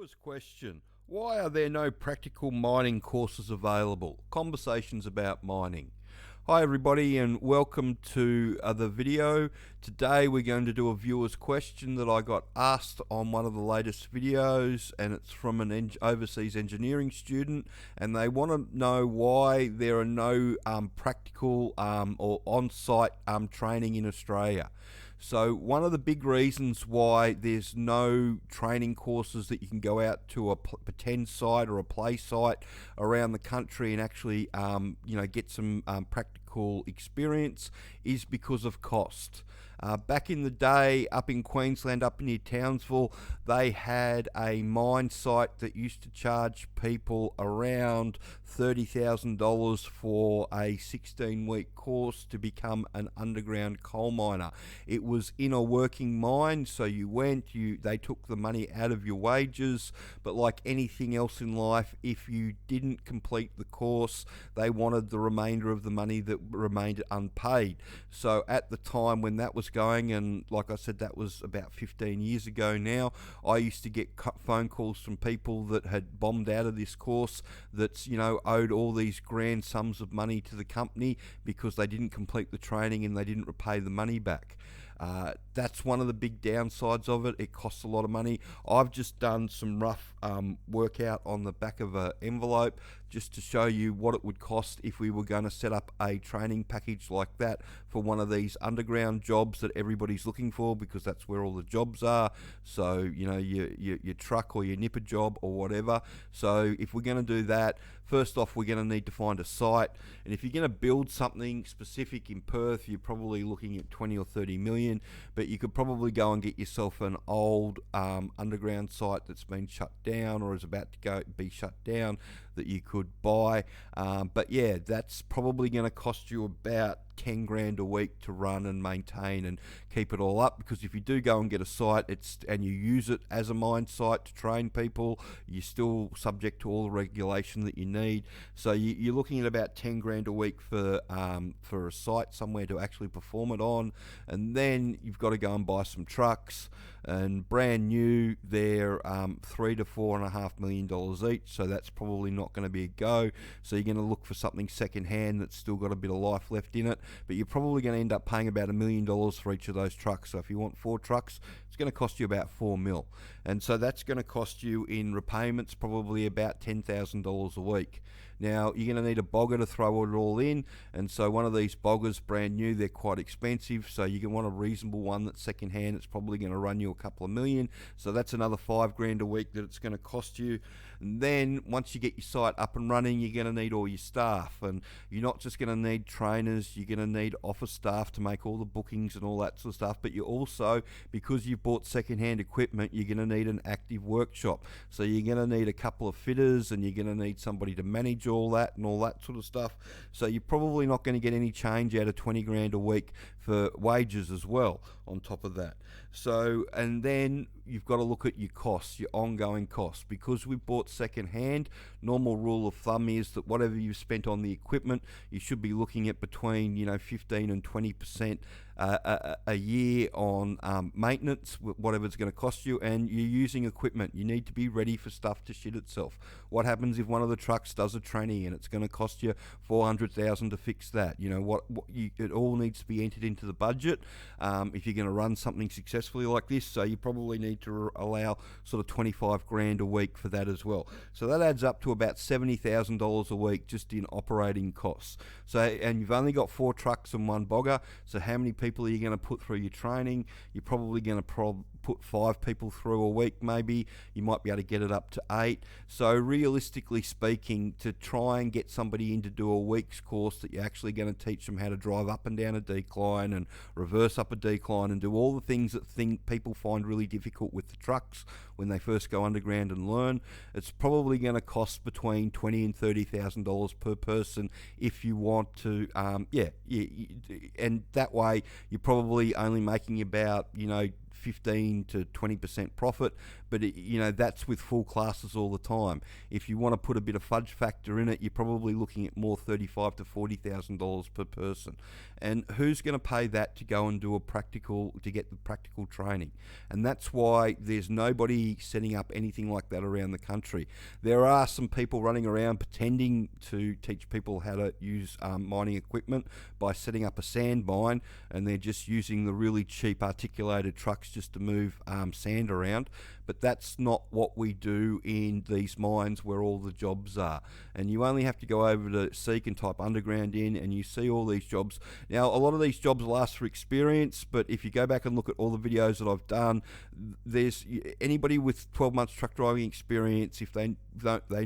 Viewer's question: why are there no practical mining courses available? Conversations about mining. Hi everybody and welcome to the video. Today we're going to do a viewer's question that I got asked on one of the latest videos, and it's from an overseas engineering student, and they want to know why there are no practical or on-site training in Australia. So one of the big reasons why there's no training courses that you can go out to a pretend site or a play site around the country and actually get some practical experience is because of cost. Back in the day, up in Queensland, up near Townsville, they had a mine site that used to charge people around $30,000 for a 16-week course to become an underground coal miner. It was in a working mine, so you went, they took the money out of your wages, but like anything else in life, if you didn't complete the course, they wanted the remainder of the money that remained unpaid. So at the time when that was going, and like I said, that was about 15 years ago now, I used to get phone calls from people that had bombed out of this course that's owed all these grand sums of money to the company because they didn't complete the training and they didn't repay the money back. That's one of the big downsides of it. It costs a lot of money. I've just done some rough workout on the back of an envelope just to show you what it would cost if we were going to set up a training package like that for one of these underground jobs that everybody's looking for, because that's where all the jobs are. So your truck or your nipper job or whatever. So if we're going to do that, first off, we're going to need to find a site, and if you're going to build something specific in Perth, you're probably looking at 20 or 30 million, but you could probably go and get yourself an old underground site that's been shut down or is about to be shut down that you could buy. But yeah, that's probably going to cost you about 10 grand a week to run and maintain and keep it all up, because if you do go and get a site and you use it as a mine site to train people, you're still subject to all the regulation that you need. So you're looking at about 10 grand a week for a site somewhere to actually perform it on, and then you've got to go and buy some trucks, and brand new they're $3 to $4.5 million each, so that's probably not going to be a go. So you're going to look for something second hand that's still got a bit of life left in it, but you're probably going to end up paying about $1 million for each of those trucks. So if you want 4 trucks, it's going to cost you about $4 million, and so that's going to cost you in repayments probably about $10,000 a week. Now you're going to need a bogger to throw it all in, and so one of these boggers, brand new, they're quite expensive, so you can want a reasonable one that's second hand. It's probably going to run you a couple of million, so that's another 5 grand a week that it's going to cost you. And then once you get your site up and running, you're going to need all your staff, and you're not just going to need trainers, you're going to need office staff to make all the bookings and all that sort of stuff, but you also, because you've bought second hand equipment, you're going to need an active workshop. So you're going to need a couple of fitters, and you're going to need somebody to manage all that and all that sort of stuff. So you're probably not going to get any change out of 20 grand a week for wages as well on top of that. So, and then you've got to look at your costs, your ongoing costs. Because we've bought second hand, normal rule of thumb is that whatever you've spent on the equipment, you should be looking at between 15 and 20% a year on maintenance, whatever it's going to cost you. And you're using equipment, you need to be ready for stuff to shit itself. What happens if one of the trucks does a tranny and it's going to cost you $400,000 to fix that? It all needs to be entered into the budget if you're going to run something successfully like this. So you probably need to allow sort of 25 grand a week for that as well. So that adds up to about $70,000 a week just in operating costs. So, and you've only got 4 trucks and 1 bogger, so how many people are you going to put through your training? You're probably going to put 5 people through a week, maybe. You might be able to get it up to 8. So realistically speaking, to try and get somebody in to do a week's course that you're actually going to teach them how to drive up and down a decline and reverse up a decline and do all the things that people find really difficult with the trucks when they first go underground and learn, it's probably going to cost between $20,000 and $30,000 per person if you want to, and that way you're probably only making about 15 to 20% profit, but that's with full classes all the time. If you want to put a bit of fudge factor in it, you're probably looking at more $35,000 to $40,000 per person. And who's going to pay that to go and do to get the practical training? And that's why there's nobody setting up anything like that around the country. There are some people running around pretending to teach people how to use mining equipment by setting up a sand mine, and they're just using the really cheap articulated trucks just to move sand around. But that's not what we do in these mines where all the jobs are. And you only have to go over to Seek and type underground in, and you see all these jobs. Now, a lot of these jobs will ask for experience, but if you go back and look at all the videos that I've done, there's anybody with 12 months truck driving experience, if they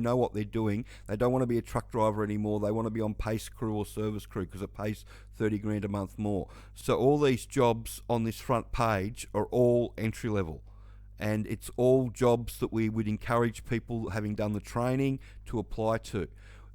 know what they're doing, they don't want to be a truck driver anymore. They want to be on pace crew or service crew because it pays 30 grand a month more. So all these jobs on this front page are all entry level. And it's all jobs that we would encourage people having done the training to apply to.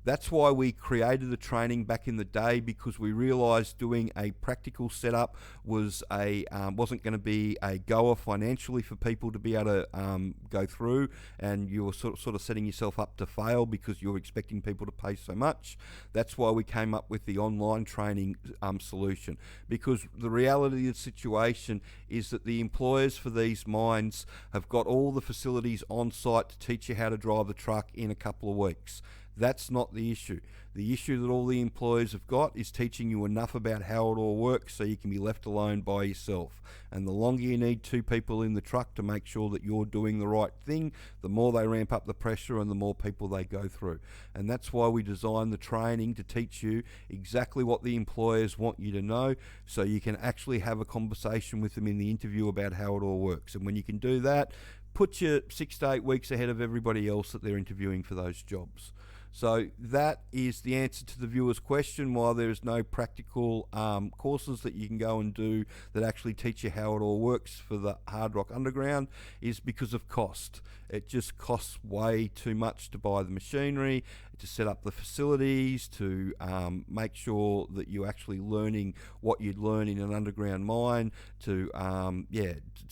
That's why we created the training back in the day, because we realized doing a practical setup was wasn't going to be a goer financially for people to be able to go through, and you were sort of setting yourself up to fail because you're expecting people to pay so much. That's why we came up with the online training solution, because the reality of the situation is that the employers for these mines have got all the facilities on site to teach you how to drive the truck in a couple of weeks. That's not the issue. The issue that all the employers have got is teaching you enough about how it all works so you can be left alone by yourself. And the longer you need two people in the truck to make sure that you're doing the right thing, the more they ramp up the pressure and the more people they go through. And that's why we designed the training to teach you exactly what the employers want you to know, so you can actually have a conversation with them in the interview about how it all works. And when you can do that, put you 6 to 8 weeks ahead of everybody else that they're interviewing for those jobs. So that is the answer to the viewer's question, why there is no practical courses that you can go and do that actually teach you how it all works for the hard rock underground, is because of cost. It just costs way too much to buy the machinery, to set up the facilities, to make sure that you're actually learning what you'd learn in an underground mine, to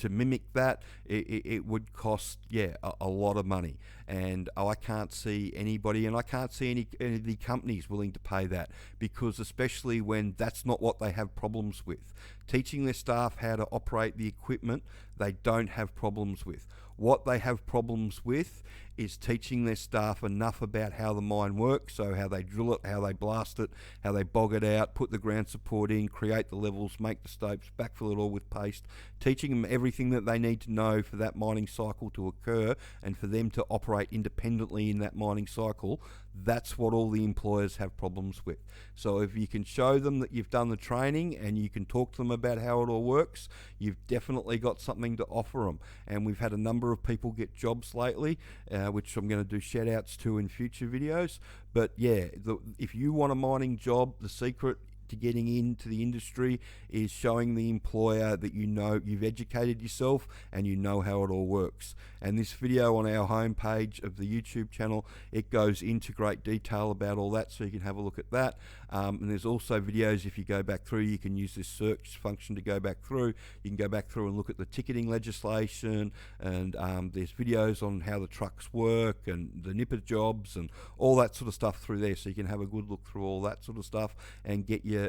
mimic that. It would cost a lot of money, and I can't see anybody, and I can't see any of the companies willing to pay that, because especially when that's not what they have problems with. Teaching their staff how to operate the equipment, they don't have problems with. What they have problems with is teaching their staff enough about how the mine works, so how they drill it, how they blast it, how they bog it out, put the ground support in, create the levels, make the stopes, backfill it all with paste, teaching them everything that they need to know for that mining cycle to occur and for them to operate independently in that mining cycle. That's what all the employers have problems with. So if you can show them that you've done the training and you can talk to them about how it all works, you've definitely got something to offer them. And we've had a number of people get jobs lately, which I'm going to do shout outs to in future videos. But yeah, if you want a mining job, the secret to getting into the industry is showing the employer that you know you've educated yourself and you know how it all works. And this video on our homepage of the YouTube channel, it goes into great detail about all that, so you can have a look at that. And there's also videos, if you go back through, you can use this search function to go back through. You can go back through and look at the ticketing legislation, and there's videos on how the trucks work and the nipper jobs and all that sort of stuff through there, so you can have a good look through all that sort of stuff and get your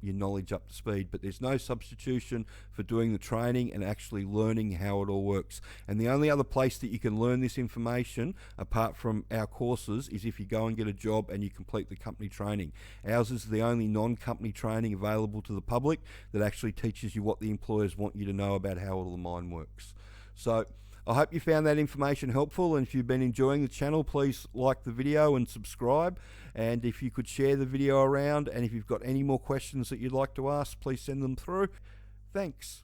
knowledge up to speed. But there's no substitution for doing the training and actually learning how it all works. And the only other place that you can learn this information apart from our courses is if you go and get a job and you complete the company training. Ours is the only non-company training available to the public that actually teaches you what the employers want you to know about how all the mine works. So I hope you found that information helpful, and if you've been enjoying the channel, please like the video and subscribe. And if you could share the video around, and if you've got any more questions that you'd like to ask, please send them through. Thanks.